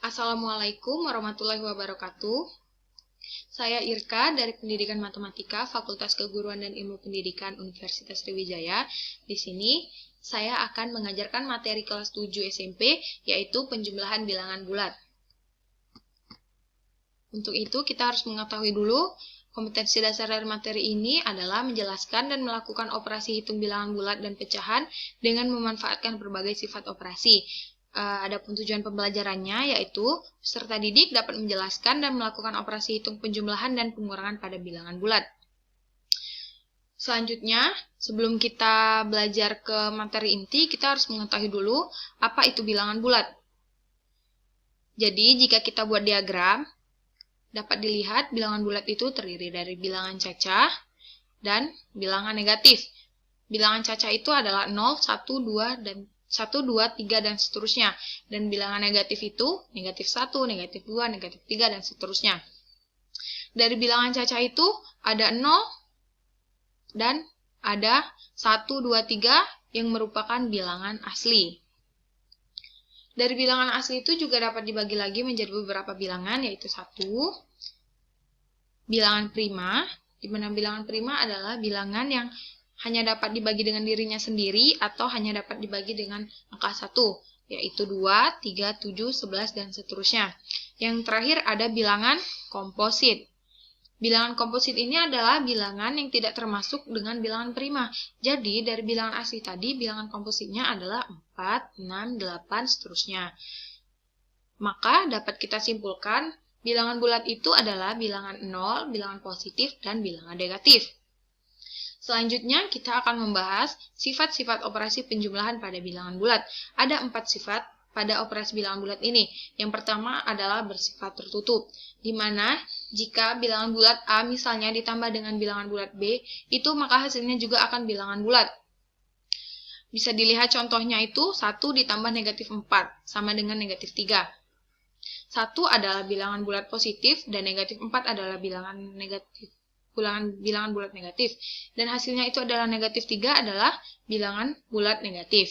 Assalamualaikum warahmatullahi wabarakatuh. Saya Irka dari Pendidikan Matematika Fakultas Keguruan dan Ilmu Pendidikan Universitas Sriwijaya. Di sini saya akan mengajarkan materi kelas 7 SMP, yaitu penjumlahan bilangan bulat. Untuk itu, kita harus mengetahui dulu kompetensi dasar dari materi ini adalah menjelaskan dan melakukan operasi hitung bilangan bulat dan pecahan dengan memanfaatkan berbagai sifat operasi. Adapun tujuan pembelajarannya yaitu peserta didik dapat menjelaskan dan melakukan operasi hitung penjumlahan dan pengurangan pada bilangan bulat. Selanjutnya, sebelum kita belajar ke materi inti, kita harus mengetahui dulu apa itu bilangan bulat. Jadi, jika kita buat diagram, dapat dilihat bilangan bulat itu terdiri dari bilangan cacah dan bilangan negatif. Bilangan cacah itu adalah 0, 1, 2, dan 1, 2, 3, dan seterusnya. Dan bilangan negatif itu negatif 1, negatif 2, negatif 3, dan seterusnya. Dari bilangan cacah itu ada 0 dan ada 1, 2, 3 yang merupakan bilangan asli. Dari bilangan asli itu juga dapat dibagi lagi menjadi beberapa bilangan, yaitu 1, bilangan prima, di mana bilangan prima adalah bilangan yang hanya dapat dibagi dengan dirinya sendiri atau hanya dapat dibagi dengan angka 1, yaitu 2, 3, 7, 11, dan seterusnya. Yang terakhir ada bilangan komposit. Bilangan komposit ini adalah bilangan yang tidak termasuk dengan bilangan prima. Jadi, dari bilangan asli tadi, bilangan kompositnya adalah 4, 6, 8, seterusnya. Maka, dapat kita simpulkan, bilangan bulat itu adalah bilangan 0, bilangan positif, dan bilangan negatif. Selanjutnya, kita akan membahas sifat-sifat operasi penjumlahan pada bilangan bulat. Ada 4 sifat pada operasi bilangan bulat ini. Yang pertama adalah bersifat tertutup, di mana jika bilangan bulat A misalnya ditambah dengan bilangan bulat B, itu maka hasilnya juga akan bilangan bulat. Bisa dilihat contohnya itu 1 ditambah negatif 4, sama dengan negatif 3. 1 adalah bilangan bulat positif, dan negatif 4 adalah bilangan bulat negatif, dan hasilnya itu adalah negatif 3 adalah bilangan bulat negatif.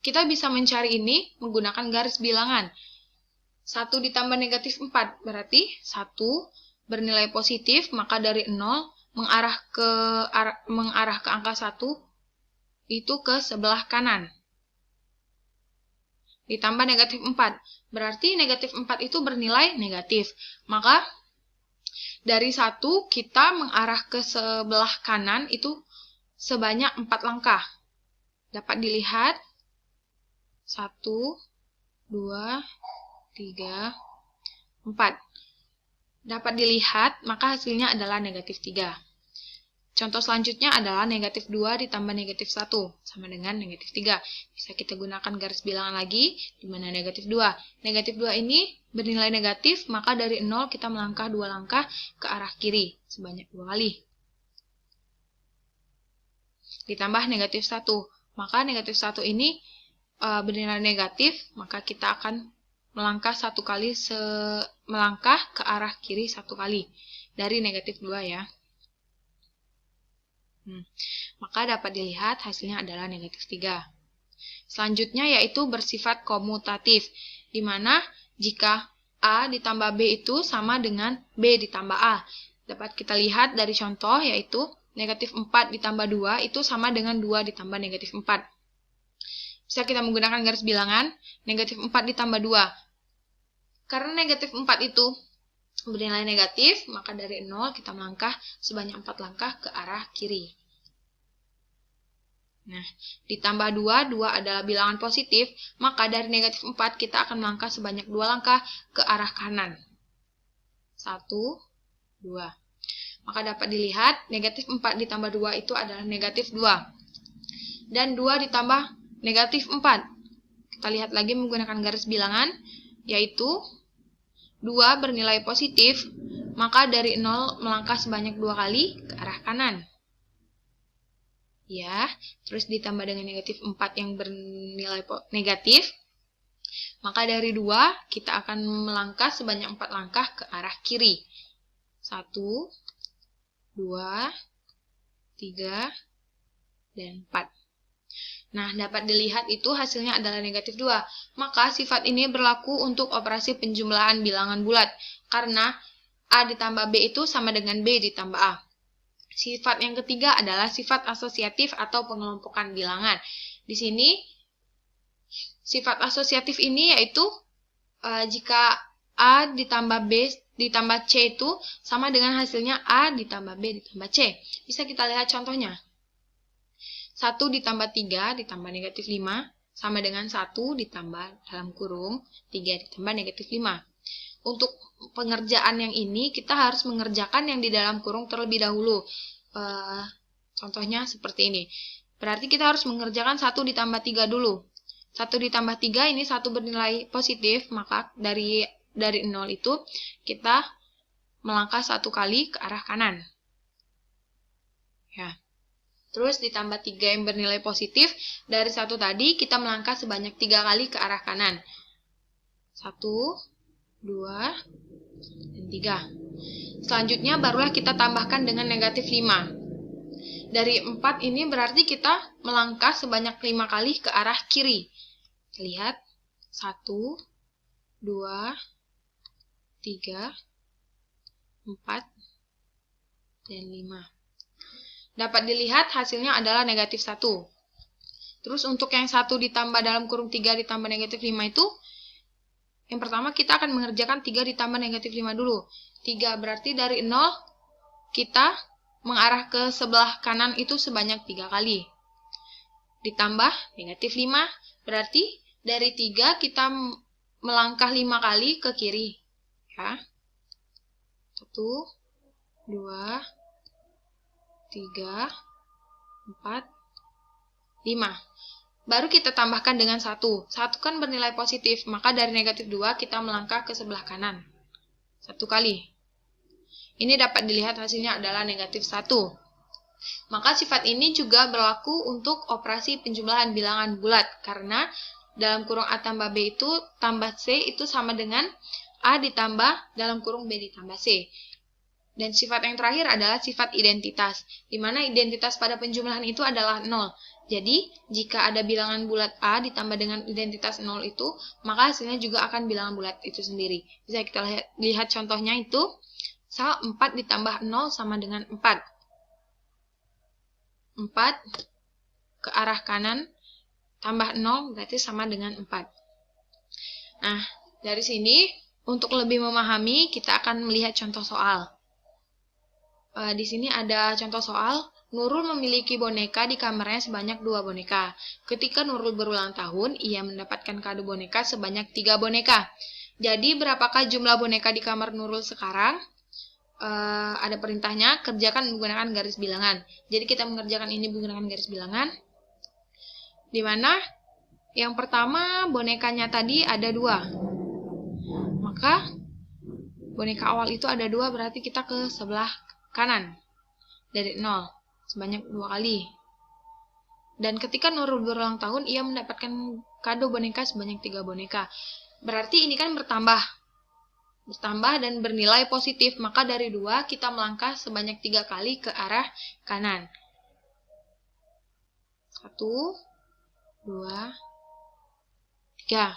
Kita bisa mencari ini menggunakan garis bilangan. 1 ditambah negatif 4 berarti 1 bernilai positif, maka dari 0 mengarah ke angka 1 itu ke sebelah kanan. Ditambah negatif 4 berarti negatif 4 itu bernilai negatif, maka dari 1 kita mengarah ke sebelah kanan itu sebanyak 4 langkah. Dapat dilihat 1, 2, 3, 4. Dapat dilihat maka hasilnya adalah negatif 3. Contoh selanjutnya adalah negatif 2 ditambah negatif 1 sama dengan negatif 3. Bisa kita gunakan garis bilangan lagi, di mana negatif 2. Negatif 2 ini bernilai negatif, maka dari 0 kita melangkah 2 langkah ke arah kiri, sebanyak 2 kali. Ditambah negatif 1, maka negatif 1 ini bernilai negatif, maka kita akan melangkah 1 kali, melangkah ke arah kiri 1 kali, dari negatif 2 ya. Maka dapat dilihat hasilnya adalah negatif 3. Selanjutnya yaitu bersifat komutatif, di mana jika A ditambah B itu sama dengan B ditambah A. Dapat kita lihat dari contoh yaitu negatif 4 ditambah 2 itu sama dengan 2 ditambah negatif 4. Bisa kita menggunakan garis bilangan, negatif 4 ditambah 2. Karena negatif 4 itu bernilai negatif, maka dari 0 kita melangkah sebanyak 4 langkah ke arah kiri. Nah, ditambah 2, 2 adalah bilangan positif, maka dari negatif 4 kita akan melangkah sebanyak 2 langkah ke arah kanan. 1, 2. Maka dapat dilihat negatif 4 ditambah 2 itu adalah negatif 2. Dan 2 ditambah negatif 4. Kita lihat lagi menggunakan garis bilangan, yaitu 2 bernilai positif, maka dari 0 melangkah sebanyak 2 kali ke arah kanan. Ya, terus ditambah dengan negatif 4 yang bernilai negatif, maka dari 2 kita akan melangkah sebanyak 4 langkah ke arah kiri. 1, 2, 3, dan 4. Nah, dapat dilihat itu hasilnya adalah negatif 2. Maka sifat ini berlaku untuk operasi penjumlahan bilangan bulat, karena A ditambah B itu sama dengan B ditambah A. Sifat yang ketiga adalah sifat asosiatif atau pengelompokan bilangan. Di sini, sifat asosiatif ini yaitu jika A ditambah B ditambah C itu sama dengan hasilnya A ditambah B ditambah C. Bisa kita lihat contohnya. 1 ditambah 3 ditambah negatif 5 sama dengan 1 ditambah dalam kurung 3 ditambah negatif 5. Untuk pengerjaan yang ini, kita harus mengerjakan yang di dalam kurung terlebih dahulu. Contohnya seperti ini. Berarti kita harus mengerjakan 1 ditambah 3 dulu. 1 ditambah 3 ini 1 bernilai positif, maka dari 0 itu kita melangkah 1 kali ke arah kanan. Ya. Terus ditambah 3 yang bernilai positif, dari 1 tadi kita melangkah sebanyak 3 kali ke arah kanan. 1, 2, dan 3. Selanjutnya barulah kita tambahkan dengan negatif 5. Dari 4 ini berarti kita melangkah sebanyak 5 kali ke arah kiri. Lihat, 1, 2, 3, 4, dan 5. Dapat dilihat hasilnya adalah negatif 1. Terus untuk yang 1 ditambah dalam kurung 3 ditambah negatif 5 itu, yang pertama kita akan mengerjakan 3 ditambah negatif 5 dulu. 3 berarti dari 0 kita mengarah ke sebelah kanan itu sebanyak 3 kali. Ditambah negatif 5 berarti dari 3 kita melangkah 5 kali ke kiri. Ya. 1, 2, 3, 4, 5. Baru kita tambahkan dengan 1. 1 kan bernilai positif, maka dari negatif 2 kita melangkah ke sebelah kanan. 1 kali. Ini dapat dilihat hasilnya adalah negatif 1. Maka sifat ini juga berlaku untuk operasi penjumlahan bilangan bulat, karena dalam kurung A tambah B itu tambah C itu sama dengan A ditambah dalam kurung B ditambah C. Dan sifat yang terakhir adalah sifat identitas, di mana identitas pada penjumlahan itu adalah 0. Jadi, jika ada bilangan bulat A ditambah dengan identitas 0 itu, maka hasilnya juga akan bilangan bulat itu sendiri. Bisa kita lihat contohnya itu, misal 4 ditambah 0 sama dengan 4. 4 ke arah kanan tambah 0 berarti sama dengan 4. Nah, dari sini, untuk lebih memahami, kita akan melihat contoh soal. Di sini ada contoh soal, Nurul memiliki boneka di kamarnya sebanyak 2 boneka. Ketika Nurul berulang tahun, ia mendapatkan kado boneka sebanyak 3 boneka. Jadi, berapakah jumlah boneka di kamar Nurul sekarang? Ada perintahnya, kerjakan menggunakan garis bilangan. Jadi, kita mengerjakan ini menggunakan garis bilangan. Di mana yang pertama, bonekanya tadi ada 2. Maka, boneka awal itu ada 2, berarti kita ke sebelah kanan dari 0 sebanyak 2 kali. Dan ketika Nurul berulang tahun, ia mendapatkan kado boneka sebanyak 3 boneka. Berarti ini kan bertambah dan bernilai positif, maka dari 2 kita melangkah sebanyak 3 kali ke arah kanan. 1, 2, 3.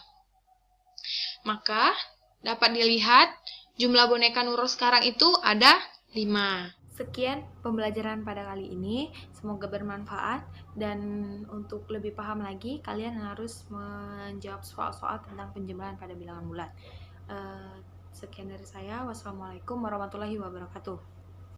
Maka dapat dilihat jumlah boneka Nurul sekarang itu ada 5. Sekian pembelajaran pada kali ini, semoga bermanfaat, dan untuk lebih paham lagi, kalian harus menjawab soal-soal tentang penjumlahan pada bilangan bulat. Sekian dari saya, wassalamualaikum warahmatullahi wabarakatuh.